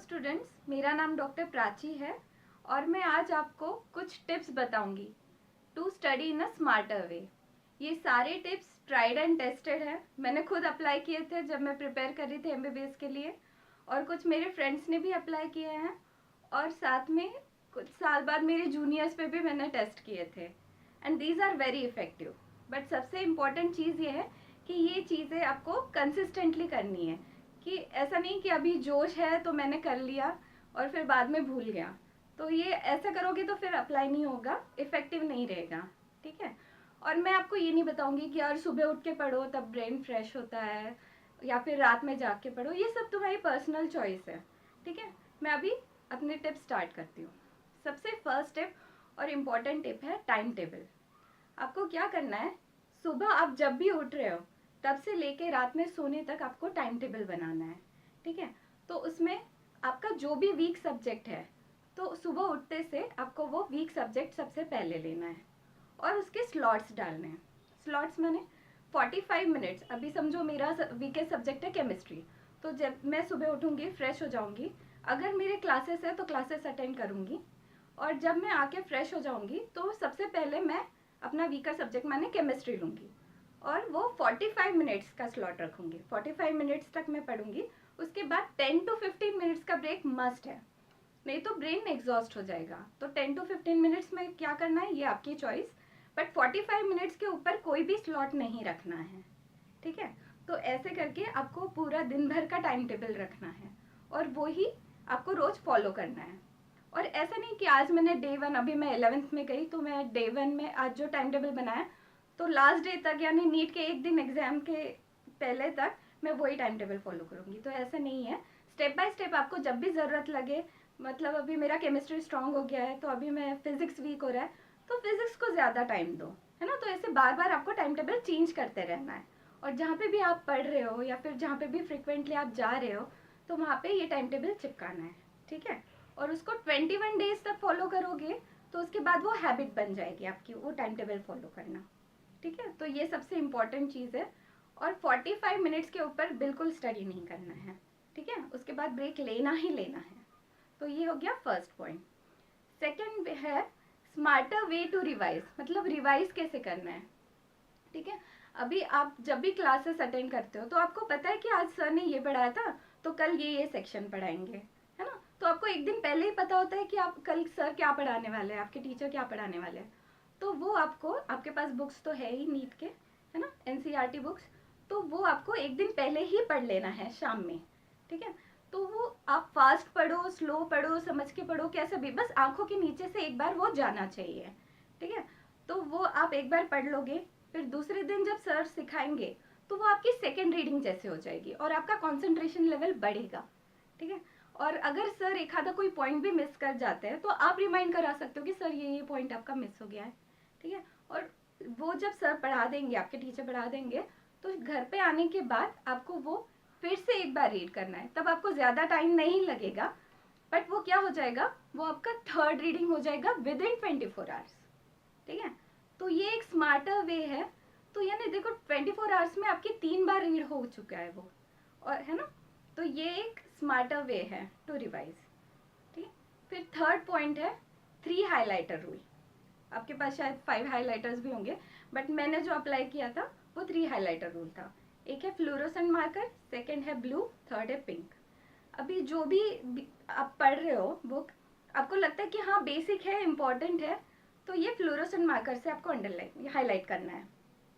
Students, मेरा नाम doctor Prachi है और मैं आज आपको कुछ टिप्स बताऊंगी to study in a smarter way. ये सारे टिप्स ट्राइड एंड टेस्टेड है। मैंने खुद अप्लाई किए थे जब मैं प्रिपेयर कर रही थी एमबीबीएस के लिए, और कुछ मेरे फ्रेंड्स ने भी अप्लाई किए हैं, और साथ में कुछ साल बाद मेरे जूनियर्स पे भी मैंने टेस्ट किए थे, and these are very effective. But सबसे इम्पॉर्टेंट चीज़ ये है कि ये चीज़ें आपको कंसिस्टेंटली करनी है, कि ऐसा नहीं कि अभी जोश है तो मैंने कर लिया और फिर बाद में भूल गया। तो ये ऐसा करोगे तो फिर अप्लाई नहीं होगा, इफेक्टिव नहीं रहेगा। ठीक है। और मैं आपको ये नहीं बताऊंगी कि यार सुबह उठ के पढ़ो तब ब्रेन फ्रेश होता है, या फिर रात में जाग के पढ़ो। ये सब तुम्हारी पर्सनल चॉइस है। ठीक है। मैं अभी अपने टिप स्टार्ट करती हूँ। सबसे फर्स्ट टिप और इम्पॉर्टेंट टिप है टाइम टेबल। आपको क्या करना है, सुबह आप जब भी उठ रहे हो तब से लेके रात में सोने तक आपको टाइम टेबल बनाना है। ठीक है। तो उसमें आपका जो भी वीक सब्जेक्ट है, तो सुबह उठते से आपको वो वीक सब्जेक्ट सबसे पहले लेना है और उसके स्लॉट्स डालने हैं। स्लॉट्स मैंने 45 मिनट्स, अभी समझो मेरा वीकेस्ट सब्जेक्ट है केमिस्ट्री, तो जब मैं सुबह उठूंगी फ्रेश हो जाऊंगी, अगर मेरे क्लासेस है तो क्लासेस अटेंड करूंगी, और जब मैं आके फ्रेश हो जाऊंगी तो सबसे पहले मैं अपना वीकर सब्जेक्ट मैंने केमिस्ट्री लूंगी, और वो 45 मिनट्स का स्लॉट रखूंगी। 45 मिनट्स तक मैं पढ़ूंगी। उसके बाद 10 to 15 मिनट्स का ब्रेक मस्ट है, नहीं तो ब्रेन एग्जॉस्ट हो जाएगा। तो 10 to 15 मिनट्स में क्या करना है ये आपकी चॉइस, बट 45 मिनट्स के ऊपर कोई भी स्लॉट नहीं रखना है। ठीक है। तो ऐसे करके आपको पूरा दिन भर का टाइम टेबल रखना है, और वो ही आपको रोज फॉलो करना है। और ऐसा नहीं कि आज मैंने डे 1, अभी मैं 11th में गई तो मैं डे 1 में आज जो टाइम टेबल बनाया तो लास्ट डे तक, यानी नीट के एक दिन एग्जाम के पहले तक मैं वही टाइम टेबल फॉलो करूंगी। तो ऐसा नहीं है, स्टेप बाय स्टेप आपको जब भी ज़रूरत लगे। मतलब अभी मेरा केमिस्ट्री स्ट्रांग हो गया है तो अभी मैं फिजिक्स वीक हो रहा है तो फिजिक्स को ज़्यादा टाइम दो, है ना। तो ऐसे बार बार आपको टाइम टेबल चेंज करते रहना है, और जहाँ पे भी आप पढ़ रहे हो या फिर जहाँ पे भी फ्रिक्वेंटली आप जा रहे हो तो वहाँ पे ये टाइम टेबल चिपकाना है। ठीक है। और उसको 21 डेज तक फॉलो करोगे तो उसके बाद वो हैबिट बन जाएगी आपकी, वो टाइम टेबल फॉलो करना। ठीक है। तो ये सबसे इम्पॉर्टेंट चीज़ है, और 45 मिनट्स के ऊपर बिल्कुल स्टडी नहीं करना है। ठीक है। उसके बाद ब्रेक लेना ही लेना है। तो ये हो गया फर्स्ट पॉइंट। सेकेंड है स्मार्टर वे टू रिवाइज, मतलब रिवाइज कैसे करना है। ठीक है। अभी आप जब भी क्लासेस अटेंड करते हो तो आपको पता है कि आज सर ने ये पढ़ाया था तो कल ये सेक्शन पढ़ाएंगे, है ना। तो आपको एक दिन पहले ही पता होता है कि आप कल सर क्या पढ़ाने वाले हैं, आपके टीचर क्या पढ़ाने वाले हैं। तो वो आपको, आपके पास बुक्स तो है ही नीट के, है ना, एनसीईआरटी बुक्स, तो वो आपको एक दिन पहले ही पढ़ लेना है शाम में। ठीक है। तो वो आप फास्ट पढ़ो, स्लो पढ़ो, समझ के पढ़ो, कैसे भी, बस आंखों के नीचे से एक बार वो जाना चाहिए। ठीक है। तो वो आप एक बार पढ़ लोगे, फिर दूसरे दिन जब सर सिखाएंगे तो वो आपकी सेकेंड रीडिंग जैसे हो जाएगी और आपका कंसंट्रेशन लेवल बढ़ेगा। ठीक है। और अगर सर एक आधा कोई पॉइंट भी मिस कर जाते हैं तो आप रिमाइंड करा सकते हो कि सर ये पॉइंट आपका मिस हो गया है। ठीक है। और वो जब सर पढ़ा देंगे, आपके टीचर पढ़ा देंगे, तो घर पे आने के बाद आपको वो फिर से एक बार रीड करना है। तब आपको ज़्यादा टाइम नहीं लगेगा, बट वो क्या हो जाएगा, वो आपका थर्ड रीडिंग हो जाएगा विद इन 24 आवर्स। ठीक है। तो ये एक स्मार्टर वे है। तो यानी देखो 24 आवर्स में आपकी 3 बार रीड हो चुका है वो, और है ना। तो ये एक स्मार्टर वे है टू रिवाइज। ठीक। फिर थर्ड पॉइंट है 3 हाइलाइटर रूल। आपके पास शायद 5 हाइलाइटर्स भी होंगे, बट मैंने जो अप्लाई किया था वो 3 हाइलाइटर रूल था। एक है फ्लोरोसेंट मार्कर, सेकेंड है ब्लू, थर्ड है पिंक। अभी जो भी आप पढ़ रहे हो वो आपको लगता है कि हाँ बेसिक है, इम्पॉर्टेंट है, तो ये फ्लोरोसेंट मार्कर से आपको अंडरलाइन हाईलाइट करना है।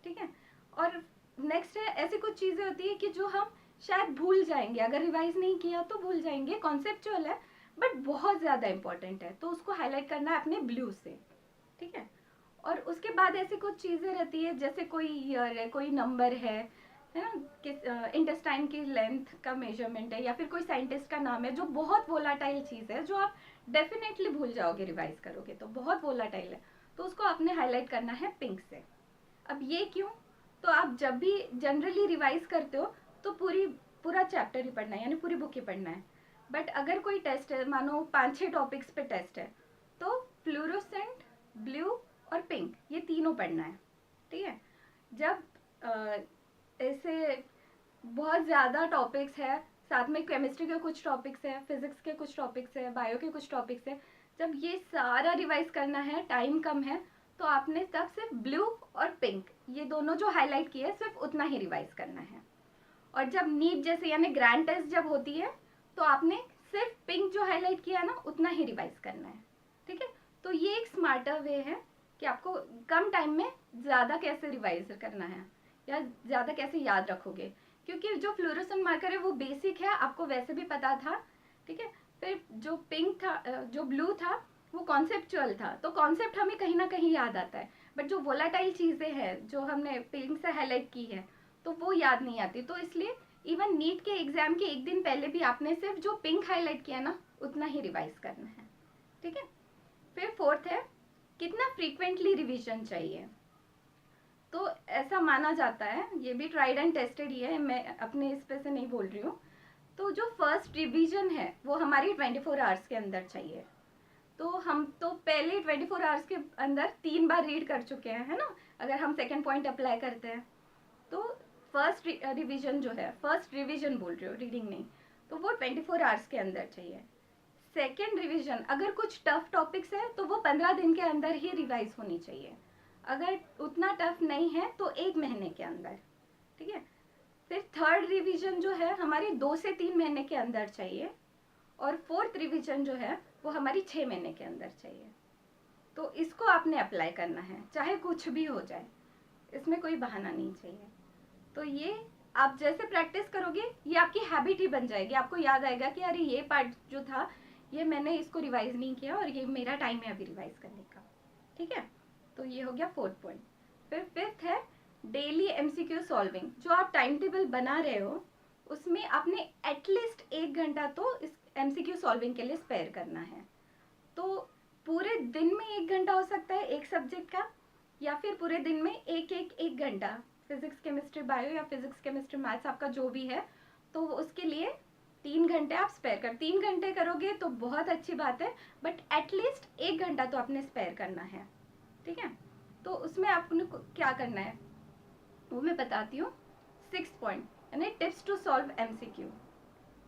ठीक है। और नेक्स्ट है, ऐसी कुछ चीज़ें होती है कि जो हम शायद भूल जाएंगे, अगर रिवाइज नहीं किया तो भूल जाएंगे, कॉन्सेप्चुअल है बट बहुत ज़्यादा इंपॉर्टेंट है, तो उसको हाईलाइट करना है अपने ब्लू से। ठीक है। और उसके बाद ऐसी कुछ चीज़ें रहती है जैसे कोई ईयर है, कोई नंबर है ना, किस इंटेस्टाइन की लेंथ का मेजरमेंट है, या फिर कोई साइंटिस्ट का नाम है जो बहुत वोलाटाइल चीज़ है, जो आप डेफिनेटली भूल जाओगे रिवाइज करोगे, तो बहुत वोलाटाइल है, तो उसको आपने हाईलाइट करना है पिंक से। अब ये क्यों, तो आप जब भी जनरली रिवाइज करते हो तो पूरा चैप्टर ही पढ़ना है, यानी पूरी बुक ही पढ़ना है। बट अगर कोई टेस्ट है, मानो 5-6 टॉपिक्स पे टेस्ट है, तो फ्लूरोसेंट, ब्लू और पिंक, ये तीनों पढ़ना है। ठीक है। जब ऐसे बहुत ज़्यादा टॉपिक्स है, साथ में केमिस्ट्री के कुछ टॉपिक्स है, फिजिक्स के कुछ टॉपिक्स है, बायो के कुछ टॉपिक्स है। जब ये सारा रिवाइज करना है, टाइम कम है, तो आपने तब सिर्फ ब्लू और पिंक ये दोनों जो हाईलाइट किए सिर्फ उतना ही रिवाइज करना है। और जब नीट जैसे यानी ग्रैंड टेस्ट जब होती है तो आपने सिर्फ पिंक जो हाईलाइट किया ना उतना ही रिवाइज करना है। ठीक है, तो ये एक स्मार्टर वे है कि आपको कम टाइम में ज़्यादा कैसे रिवाइज करना है या ज़्यादा कैसे याद रखोगे, क्योंकि जो फ्लोरोसेंट मार्कर है वो बेसिक है, आपको वैसे भी पता था। ठीक है, फिर जो पिंक था, जो ब्लू था वो कॉन्सेप्चुअल था, तो कॉन्सेप्ट हमें कहीं ना कहीं याद आता है, बट जो वोलाटाइल चीज़ें हैं जो हमने पिंक से हाईलाइट की है तो वो याद नहीं आती। तो इसलिए इवन नीट के एग्जाम के एक दिन पहले भी आपने सिर्फ जो पिंक हाईलाइट किया ना उतना ही रिवाइज करना है। ठीक है, फिर फोर्थ है कितना फ्रीक्वेंटली रिवीजन चाहिए। तो ऐसा माना जाता है, ये भी ट्राइड एंड टेस्टेड ही है, मैं अपने इस पे से नहीं बोल रही हूँ। तो जो फर्स्ट रिवीजन है वो हमारी 24 आवर्स के अंदर चाहिए। तो हम तो पहले 24 आवर्स के अंदर 3 बार रीड कर चुके हैं, है ना, अगर हम सेकेंड पॉइंट अप्लाई करते हैं। तो फर्स्ट रिवीजन जो है, फर्स्ट रिवीजन बोल रही हूँ, रीडिंग नहीं, तो वो 24 आवर्स के अंदर चाहिए। सेकेंड रिवीजन अगर कुछ टफ टॉपिक्स है तो वो 15 दिन के अंदर ही रिवाइज होनी चाहिए, अगर उतना टफ नहीं है तो 1 महीने के अंदर। ठीक है, फिर थर्ड रिवीजन जो है हमारी 2 से 3 महीने के अंदर चाहिए, और फोर्थ रिवीजन जो है वो हमारी 6 महीने के अंदर चाहिए। तो इसको आपने अप्लाई करना है चाहे कुछ भी हो जाए, इसमें कोई बहाना नहीं चाहिए। तो ये आप जैसे प्रैक्टिस करोगे ये आपकी हैबिट ही बन जाएगी, आपको याद आएगा कि अरे ये पार्ट जो था ये मैंने इसको रिवाइज नहीं किया और ये मेरा टाइम है अभी रिवाइज करने का। ठीक है, तो ये हो गया फोर्थ पॉइंट। फिर फिफ्थ है डेली एमसीक्यू सॉल्विंग। जो आप टाइम टेबल बना रहे हो उसमें आपने एटलीस्ट 1 घंटा तो इस एमसीक्यू सॉल्विंग के लिए स्पेयर करना है। तो पूरे दिन में 1 घंटा हो सकता है एक सब्जेक्ट का, या फिर पूरे दिन में एक घंटा, फिजिक्स केमिस्ट्री बायो या फिजिक्स केमिस्ट्री मैथ्स आपका जो भी है, तो उसके लिए 3 घंटे आप स्पेयर कर, 3 घंटे करोगे तो बहुत अच्छी बात है, बट एटलीस्ट 1 घंटा तो आपने स्पेयर करना है। ठीक है, तो उसमें आपने क्या करना है वो मैं बताती हूँ। 6 पॉइंट यानी टिप्स टू सॉल्व एमसीक्यू।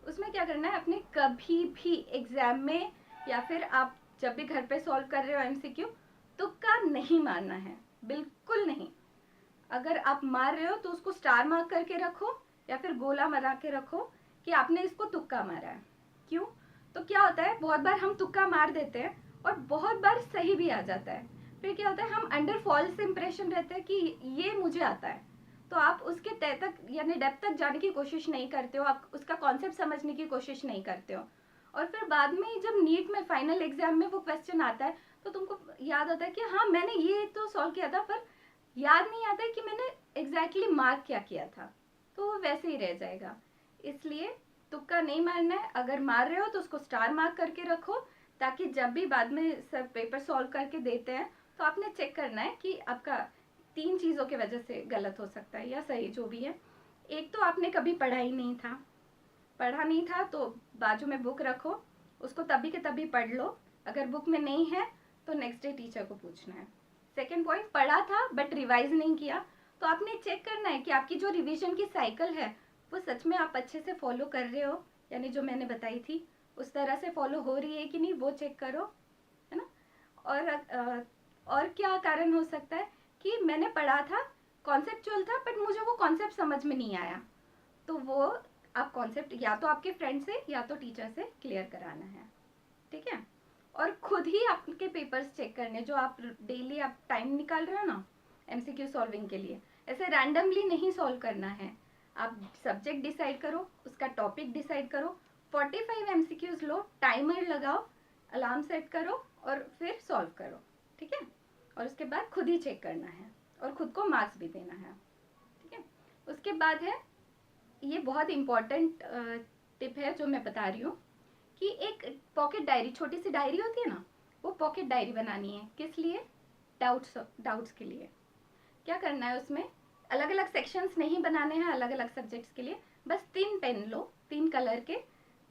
उसमें क्या करना है, आपने कभी भी एग्जाम में या फिर आप जब भी घर पे सॉल्व कर रहे हो एमसीक्यू, तुक्का नहीं मारना है, बिल्कुल नहीं। अगर आप मार रहे हो तो उसको स्टार मार्क करके रखो या फिर गोला मार के रखो कि आपने इसको तुक्का मारा है। क्यों, तो क्या होता है बहुत बार हम तुक्का मार देते हैं और बहुत बार सही भी आ जाता है, फिर क्या होता है हम अंडर फॉल्स इंप्रेशन रहते हैं कि ये मुझे आता है, तो आप उसके तय तक यानी डेप्थ तक जाने की कोशिश नहीं करते हो, आप उसका कॉन्सेप्ट समझने की कोशिश नहीं करते हो, और फिर बाद में जब नीट में फाइनल एग्जाम में वो क्वेश्चन आता है तो तुमको याद आता है कि हाँ मैंने ये तो सॉल्व किया था, पर याद नहीं आता है कि मैंने एग्जैक्टली मार्क क्या किया था, तो वो वैसे ही रह जाएगा। इसलिए तुक्का नहीं मारना है, अगर मार रहे हो तो उसको स्टार मार्क करके रखो, ताकि जब भी बाद में सब पेपर सॉल्व करके देते हैं तो आपने चेक करना है कि आपका 3 चीज़ों की वजह से गलत हो सकता है या सही, जो भी है। एक तो आपने कभी पढ़ा ही नहीं था, पढ़ा नहीं था तो बाजू में बुक रखो, उसको तभी के तभी पढ़ लो, अगर बुक में नहीं है तो नेक्स्ट डे टीचर को पूछना है। सेकेंड पॉइंट, पढ़ा था बट रिवाइज नहीं किया, तो आपने चेक करना है कि आपकी जो रिवीजन की साइकिल है वो सच में आप अच्छे से फॉलो कर रहे हो, यानी जो मैंने बताई थी उस तरह से फॉलो हो रही है कि नहीं, वो चेक करो, है ना। और क्या कारण हो सकता है कि मैंने पढ़ा था, कॉन्सेप्चुअल था, बट मुझे वो कॉन्सेप्ट समझ में नहीं आया, तो वो आप कॉन्सेप्ट या तो आपके फ्रेंड से या तो टीचर से क्लियर कराना है। ठीक है, और खुद ही आपके पेपर्स चेक करने, जो आप डेली आप टाइम निकाल रहे हो ना एमसीक्यू सॉल्विंग के लिए, ऐसे रैंडमली नहीं सॉल्व करना है। आप सब्जेक्ट डिसाइड करो, उसका टॉपिक डिसाइड करो, 45 एमसीक्यूज लो, टाइमर लगाओ, अलार्म सेट करो और फिर सॉल्व करो। ठीक है, और उसके बाद खुद ही चेक करना है और खुद को मार्क्स भी देना है। ठीक है, उसके बाद है ये बहुत इम्पॉर्टेंट टिप है जो मैं बता रही हूँ, कि एक पॉकेट डायरी, छोटी सी डायरी होती है ना, वो पॉकेट डायरी बनानी है। किस लिए, डाउट्स के लिए। क्या करना है उसमें, अलग अलग सेक्शंस नहीं बनाने हैं अलग अलग सब्जेक्ट्स के लिए, बस 3 पेन लो, 3 कलर के,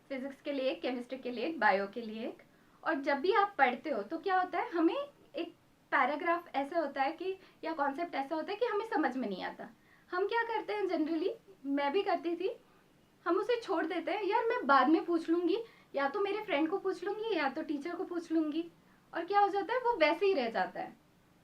फिजिक्स के लिए एक, केमिस्ट्री के लिए एक, बायो के लिए एक। और जब भी आप पढ़ते हो तो क्या होता है, हमें एक पैराग्राफ ऐसा होता है कि या कॉन्सेप्ट ऐसा होता है कि हमें समझ में नहीं आता। हम क्या करते हैं जनरली, मैं भी करती थी, हम उसे छोड़ देते हैं, यार मैं बाद में पूछ लूंगी, या तो मेरे फ्रेंड को पूछ लूंगी या तो टीचर को पूछ लूंगी, और क्या हो जाता है वो वैसे ही रह जाता है,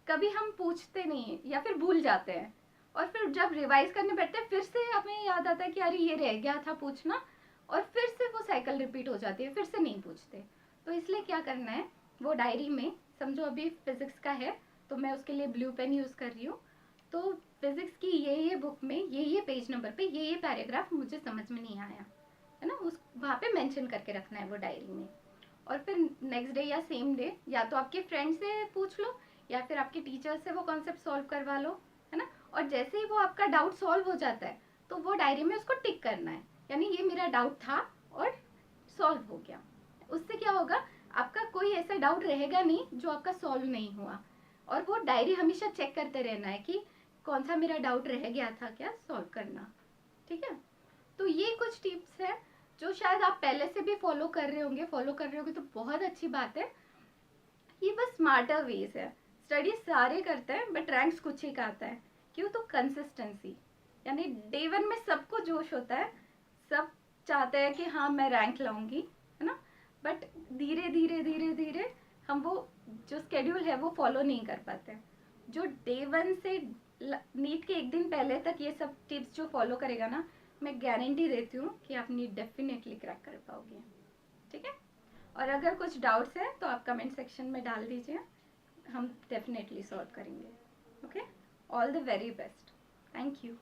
कभी हम पूछते नहीं या फिर भूल जाते हैं। और फिर जब रिवाइज करने बैठते हैं फिर से हमें याद आता है कि अरे ये रह गया था पूछना, और फिर से वो साइकिल रिपीट हो जाती है, फिर से नहीं पूछते। तो इसलिए क्या करना है, वो डायरी में, समझो अभी फिजिक्स का है तो मैं उसके लिए ब्लू पेन यूज़ कर रही हूँ, तो फिजिक्स की ये बुक में ये पेज नंबर पे ये पैराग्राफ मुझे समझ में नहीं आया, है ना, उस वहाँ पे मेंशन करके रखना है वो डायरी में। और फिर नेक्स्ट डे या सेम डे या तो आपके फ्रेंड से पूछ लो या फिर आपके टीचर से वो कॉन्सेप्ट सॉल्व करवा लो, है ना। और जैसे ही वो आपका डाउट सॉल्व हो जाता है तो वो डायरी में उसको टिक करना है, यानी ये मेरा डाउट था और सॉल्व हो गया। उससे क्या होगा, आपका कोई ऐसा डाउट रहेगा नहीं जो आपका सॉल्व नहीं हुआ। और वो डायरी हमेशा चेक करते रहना है कि कौन सा मेरा डाउट रह गया था क्या सॉल्व करना। ठीक है, तो ये कुछ टिप्स है जो शायद आप पहले से भी फॉलो कर रहे होंगे, तो बहुत अच्छी बात है। ये बस स्मार्टर वेज है, स्टडी सारे करते हैं बट रैंक्स कुछ ही का आता है। क्यों, तो कंसिस्टेंसी, यानी डे वन में सबको जोश होता है, सब चाहते हैं कि हाँ मैं रैंक लाऊंगी, है ना, बट धीरे धीरे धीरे धीरे हम वो जो स्केड्यूल है वो फॉलो नहीं कर पाते। जो डे वन से नीट के एक दिन पहले तक ये सब टिप्स जो फॉलो करेगा ना, मैं गारंटी देती हूँ कि आप नीट डेफिनेटली क्रैक कर पाओगे। ठीक है, और अगर कुछ डाउट्स है तो आप कमेंट सेक्शन में डाल दीजिए, हम डेफिनेटली सॉल्व करेंगे। Okay, all the very best, thank you.